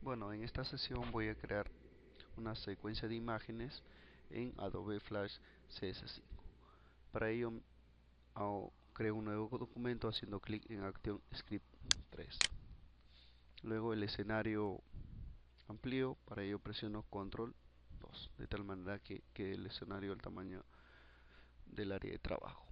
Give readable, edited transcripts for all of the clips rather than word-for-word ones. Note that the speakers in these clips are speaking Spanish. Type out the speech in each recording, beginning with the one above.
Bueno, en esta sesión voy a crear una secuencia de imágenes en Adobe Flash CS5. Para ello creo un nuevo documento haciendo clic en Action Script 3. Luego el escenario amplío, para ello presiono Control 2, de tal manera que quede el escenario al tamaño del área de trabajo.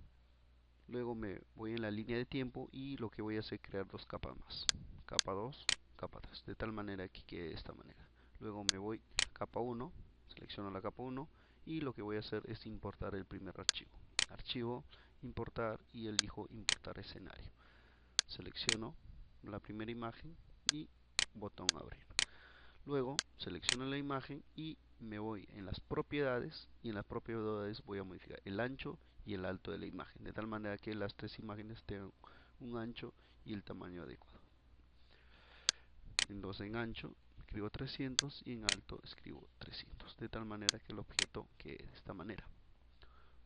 Luego me voy en la línea de tiempo y lo que voy a hacer es crear dos capas más. Capa 2, capa 3, de tal manera que quede de esta manera. Luego me voy a capa 1, selecciono la capa 1 y lo que voy a hacer es importar el primer archivo. Archivo, importar y elijo importar escenario. Selecciono la primera imagen y botón abrir. Luego selecciono la imagen y me voy en las propiedades, y en las propiedades voy a modificar el ancho y el alto de la imagen, de tal manera que las tres imágenes tengan un ancho y el tamaño adecuado. Entonces en ancho escribo 300 y en alto escribo 300, de tal manera que el objeto quede de esta manera.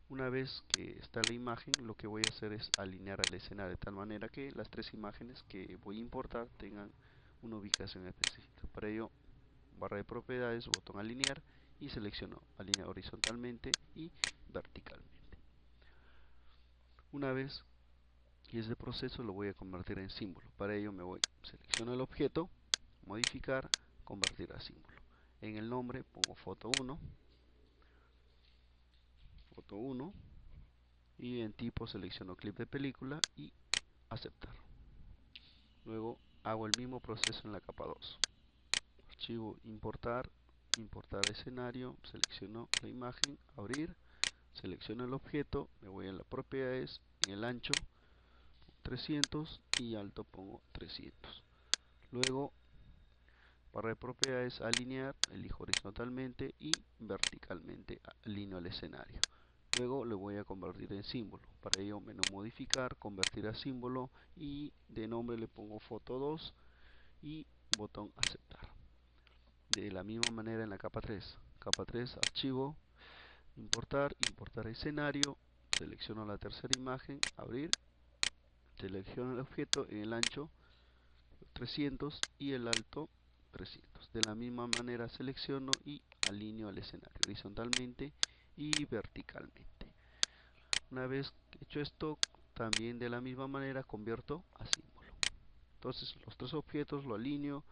Una vez que está la imagen, lo que voy a hacer es alinear al escenario de tal manera que las tres imágenes que voy a importar tengan una ubicación específica. Para ello, barra de propiedades, botón alinear y selecciono alinear horizontalmente y verticalmente. Una vez que este proceso lo voy a convertir en símbolo. Para ello me voy, selecciono el objeto, modificar, convertir a símbolo. En el nombre pongo foto 1, foto 1 y en tipo selecciono clip de película y aceptar. Luego hago el mismo proceso en la capa 2. Archivo importar, importar escenario, selecciono la imagen, abrir, selecciono el objeto, me voy a las propiedades, en el ancho 300 y alto pongo 300. Luego barra de propiedades, alinear, elijo horizontalmente y verticalmente alineo el escenario. Luego lo voy a convertir en símbolo. Para ello menú modificar, convertir a símbolo y de nombre le pongo foto 2 y botón aceptar. De la misma manera en la capa 3. Capa 3, archivo, importar, importar escenario, selecciono la tercera imagen, abrir, selecciono el objeto en el ancho 300 y el alto 300. De la misma manera selecciono y alineo al escenario horizontalmente y verticalmente. Una vez hecho esto, también de la misma manera convierto a símbolo. Entonces los tres objetos lo alineo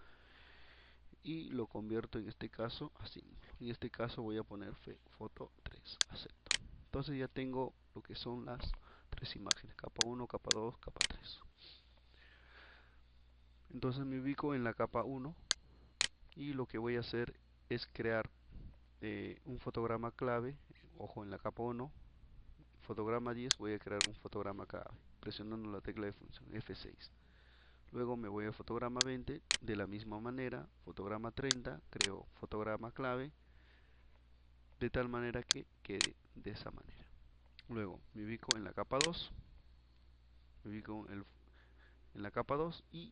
y lo convierto en este caso a símbolo. En este caso voy a poner foto 3, acepto. Entonces ya tengo lo que son las tres imágenes, capa 1, capa 2, capa 3. Entonces me ubico en la capa 1 y lo que voy a hacer es crear un fotograma clave. Ojo, en la capa 1, fotograma 10, voy a crear un fotograma clave presionando la tecla de función F6. Luego me voy a fotograma 20, de la misma manera, fotograma 30, creo fotograma clave, de tal manera que quede de esa manera. Luego me ubico en la capa 2, me ubico en la capa 2 y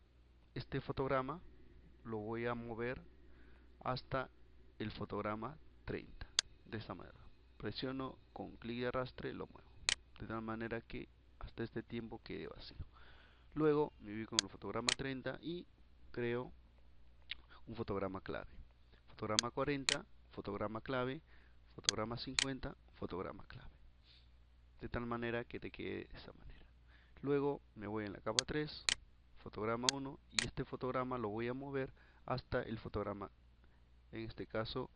este fotograma lo voy a mover hasta el fotograma 30, de esta manera. Presiono con clic de arrastre, lo muevo, de tal manera que hasta este tiempo quede vacío. Luego me ubico en el fotograma 30 y creo un fotograma clave. Fotograma 40, fotograma clave, fotograma 50, fotograma clave. De tal manera que te quede de esta manera. Luego me voy en la capa 3, fotograma 1 y este fotograma lo voy a mover hasta el fotograma, en este caso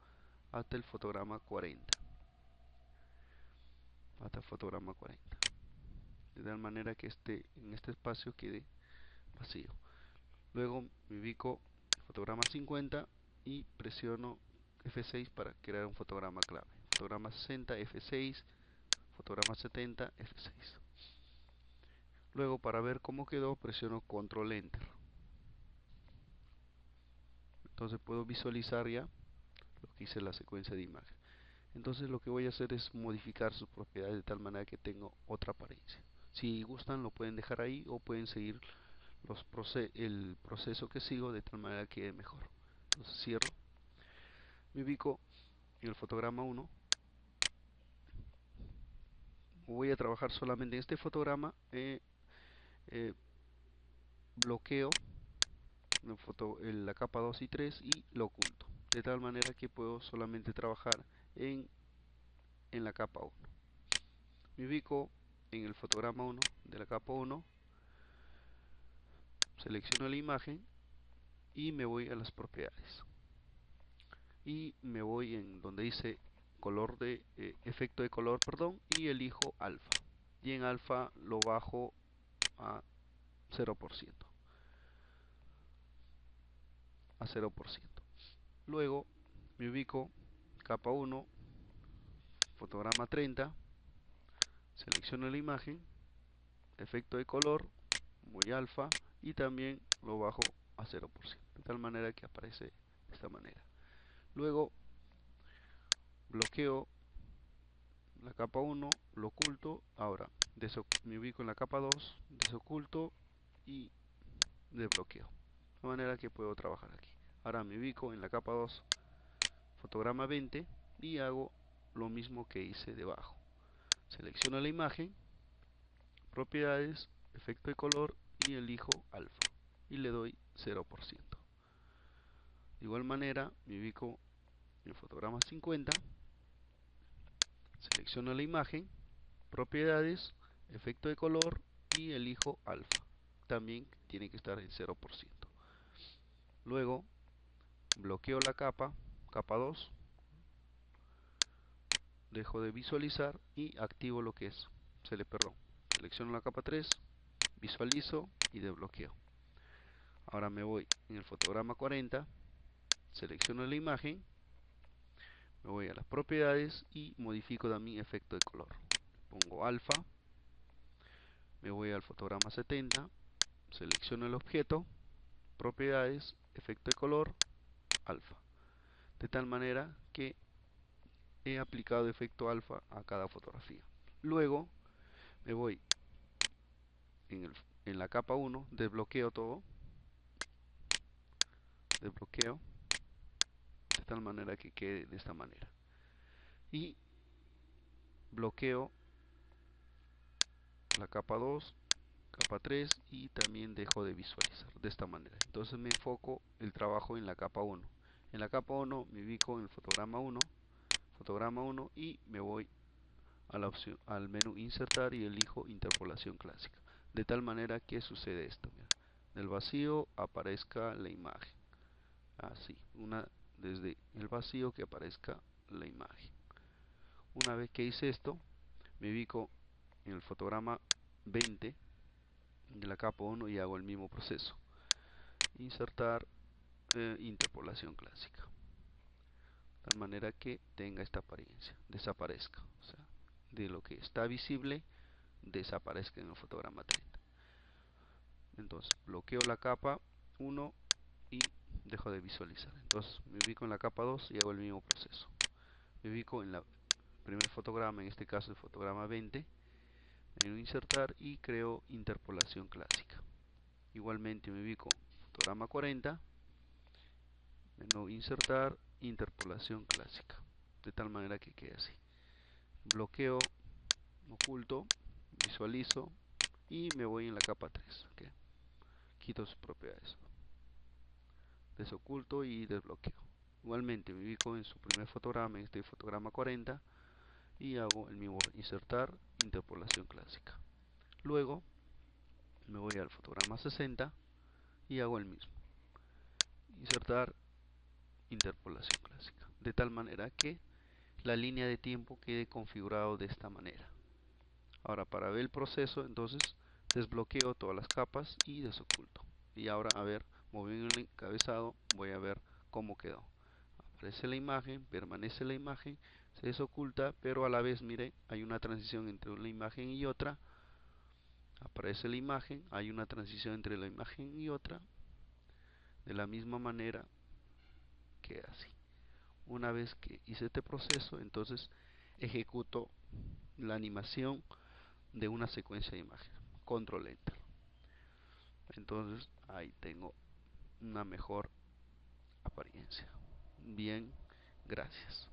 hasta el fotograma 40. Hasta el fotograma 40. De tal manera que en este espacio quede vacío. Luego me ubico en fotograma 50 y presiono F6 para crear un fotograma clave. Fotograma 60, F6, fotograma 70, F6. Luego para ver cómo quedó presiono Control Enter. Entonces puedo visualizar ya lo que hice en la secuencia de imagen. Entonces lo que voy a hacer es modificar sus propiedades de tal manera que tenga otra apariencia. Si gustan lo pueden dejar ahí o pueden seguir el proceso que sigo de tal manera que quede mejor. Entonces cierro, me ubico en el fotograma 1, voy a trabajar solamente en este fotograma, bloqueo la capa 2 y 3 y lo oculto, de tal manera que puedo solamente trabajar en la capa 1. Me ubico en el fotograma 1 de la capa 1, selecciono la imagen y me voy a las propiedades y me voy en donde dice color de efecto de color, perdón, y elijo alfa, y en alfa lo bajo a 0%, a 0%. Luego me ubico capa 1, fotograma 30, selecciono la imagen, efecto de color, muy alfa, y también lo bajo a 0%, de tal manera que aparece de esta manera. Luego bloqueo la capa 1, lo oculto, ahora me ubico en la capa 2, desoculto y desbloqueo, de manera que puedo trabajar aquí. Ahora me ubico en la capa 2, fotograma 20, y hago lo mismo que hice debajo. Selecciono la imagen, propiedades, efecto de color y elijo alfa y le doy 0%. De igual manera me ubico en fotograma 50, selecciono la imagen, propiedades, efecto de color y elijo alfa. También tiene que estar en 0%. Luego bloqueo la capa 2, dejo de visualizar y activo lo que es, selecciono la capa 3, visualizo y desbloqueo. Ahora me voy en el fotograma 40, selecciono la imagen, me voy a las propiedades y modifico también efecto de color. Pongo alfa, me voy al fotograma 70, selecciono el objeto, propiedades, efecto de color, alfa. De tal manera que he aplicado efecto alfa a cada fotografía. Luego me voy en la capa 1, desbloqueo todo, desbloqueo de tal manera que quede de esta manera. Y bloqueo la capa 2, capa 3 y también dejo de visualizar de esta manera. Entonces me enfoco el trabajo en la capa 1. En la capa 1 me ubico en el fotograma 1 y me voy a la opción, al menú insertar y elijo interpolación clásica. De tal manera que sucede esto. Mira, del vacío aparezca la imagen. Así, desde el vacío que aparezca la imagen. Una vez que hice esto, me ubico en el fotograma 20 de la capa 1 y hago el mismo proceso. Insertar interpolación clásica. De tal manera que tenga esta apariencia, desaparezca. O sea, de lo que está visible, desaparezca en el fotograma 30. Entonces, bloqueo la capa 1 y dejo de visualizar. Entonces, me ubico en la capa 2 y hago el mismo proceso. Me ubico en el primer fotograma, en este caso el fotograma 20, en insertar y creo interpolación clásica. Igualmente me ubico fotograma 40, menú insertar, interpolación clásica, de tal manera que quede así. Bloqueo, oculto, visualizo y me voy en la capa 3. ¿Okay? Quito sus propiedades, desoculto y desbloqueo. Igualmente me ubico en su primer fotograma, en este fotograma 40, y hago el mismo, insertar, interpolación clásica. Luego me voy al fotograma 60 y hago el mismo, insertar, interpolación clásica, de tal manera que la línea de tiempo quede configurado de esta manera. Ahora, para ver el proceso, entonces desbloqueo todas las capas y desoculto. Y ahora, a ver, moviendo el encabezado, voy a ver cómo quedó. Aparece la imagen, permanece la imagen, se desoculta, pero a la vez, mire, hay una transición entre una imagen y otra. Aparece la imagen, hay una transición entre la imagen y otra. De la misma manera, queda así. Una vez que hice este proceso, entonces ejecuto la animación de una secuencia de imágenes. Control Enter. Entonces ahí tengo una mejor apariencia. Bien, gracias.